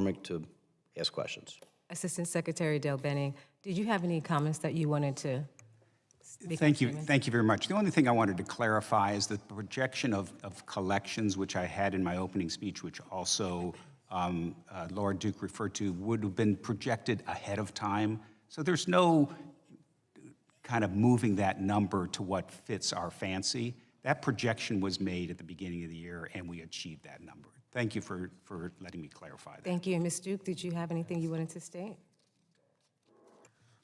McCormick to ask questions. Assistant Secretary Dale Benning, did you have any comments that you wanted to make? Thank you very much. The only thing I wanted to clarify is that the projection of collections, which I had in my opening speech, which also Laura Duke referred to, would have been projected ahead of time. So there's no kind of moving that number to what fits our fancy. That projection was made at the beginning of the year, and we achieved that number. Thank you for letting me clarify that. Thank you. And Ms. Duke, did you have anything you wanted to state?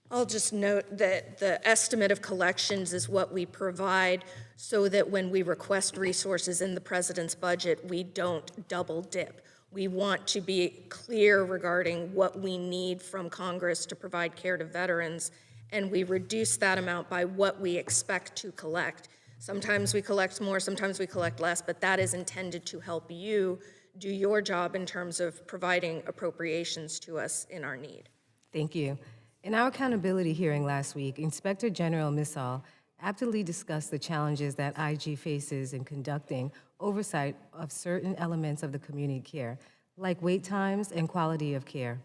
I'll just note that the estimate of collections is what we provide so that when we request resources in the president's budget, we don't double dip. We want to be clear regarding what we need from Congress to provide care to veterans, and we reduce that amount by what we expect to collect. Sometimes we collect more, sometimes we collect less, but that is intended to help you do your job in terms of providing appropriations to us in our need. Thank you. In our accountability hearing last week, Inspector General Missal aptly discussed the challenges that IG faces in conducting oversight of certain elements of the community care, like wait times and quality of care.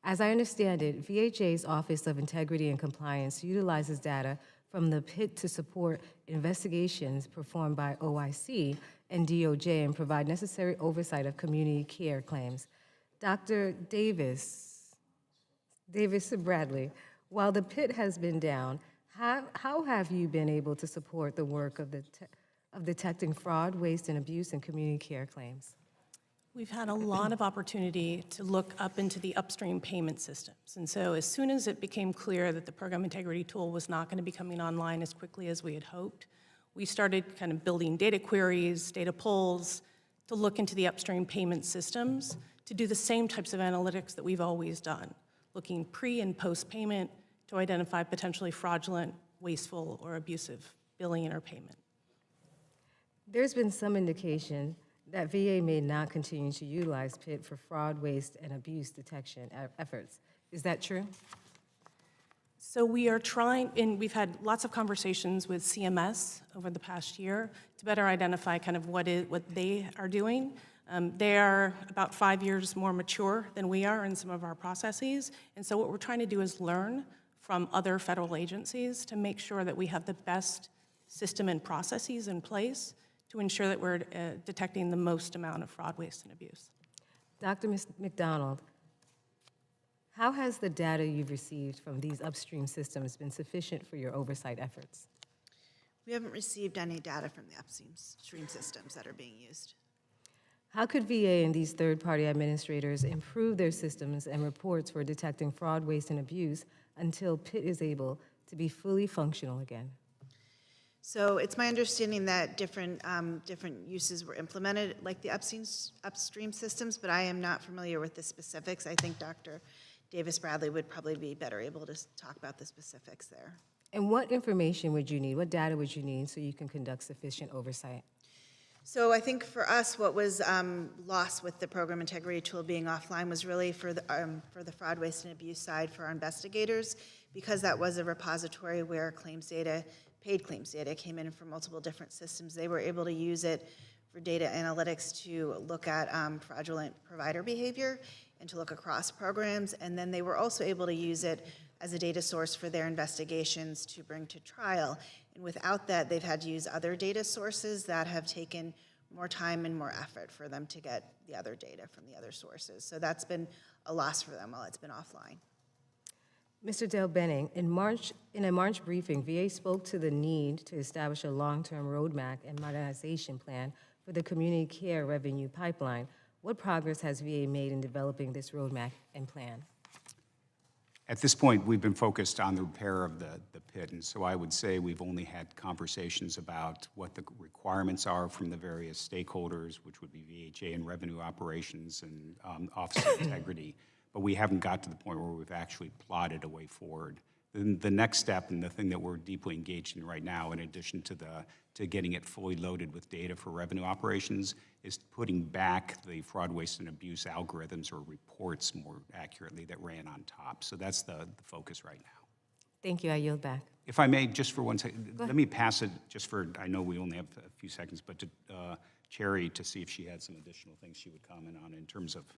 As I understand it, VHA's Office of Integrity and Compliance utilizes data from the PIT to support investigations performed by OIC and DOJ and provide necessary oversight of community care claims. Dr. Davis Bradley, while the PIT has been down, how have you been able to support the work of detecting fraud, waste, and abuse in community care claims? We've had a lot of opportunity to look up into the upstream payment systems. And so as soon as it became clear that the program integrity tool was not going to be coming online as quickly as we had hoped, we started kind of building data queries, data polls, to look into the upstream payment systems to do the same types of analytics that we've always done, looking pre and post payment to identify potentially fraudulent, wasteful, or abusive billing or payment. There's been some indication that VA may not continue to utilize PIT for fraud, waste, and abuse detection efforts. Is that true? So we are trying, and we've had lots of conversations with CMS over the past year to better identify kind of what they are doing. They are about 5 years more mature than we are in some of our processes, and so what we're trying to do is learn from other federal agencies to make sure that we have the best system and processes in place to ensure that we're detecting the most amount of fraud, waste, and abuse. Dr. McDonald, how has the data you've received from these upstream systems been sufficient for your oversight efforts? We haven't received any data from the upstream systems that are being used. How could VA and these third-party administrators improve their systems and reports for detecting fraud, waste, and abuse until PIT is able to be fully functional again? So it's my understanding that different uses were implemented, like the upstream systems, but I am not familiar with the specifics. I think Dr. Davis Bradley would probably be better able to talk about the specifics there. And what information would you need, what data would you need so you can conduct sufficient oversight? So I think for us, what was lost with the program integrity tool being offline was really for the fraud, waste, and abuse side for our investigators, because that was a repository where claims data, paid claims data came in from multiple different systems. They were able to use it for data analytics to look at fraudulent provider behavior and to look across programs, and then they were also able to use it as a data source for their investigations to bring to trial. And without that, they've had to use other data sources that have taken more time and more effort for them to get the other data from the other sources. So that's been a loss for them while it's been offline. Mr. Dale Benning, in a March briefing, VA spoke to the need to establish a long-term roadmap and modernization plan for the community care revenue pipeline. What progress has VA made in developing this roadmap and plan? At this point, we've been focused on the repair of the pit, and so I would say we've only had conversations about what the requirements are from the various stakeholders, which would be VHA and revenue operations and Office of Integrity, but we haven't got to the point where we've actually plotted a way forward. The next step, and the thing that we're deeply engaged in right now, in addition to getting it fully loaded with data for revenue operations, is putting back the fraud, waste, and abuse algorithms or reports more accurately that ran on top. So that's the focus right now. Thank you. I yield back. If I may, just for 1 second, let me pass it just for, I know we only have a few seconds, but to Cherry to see if she had some additional things she would comment on in terms of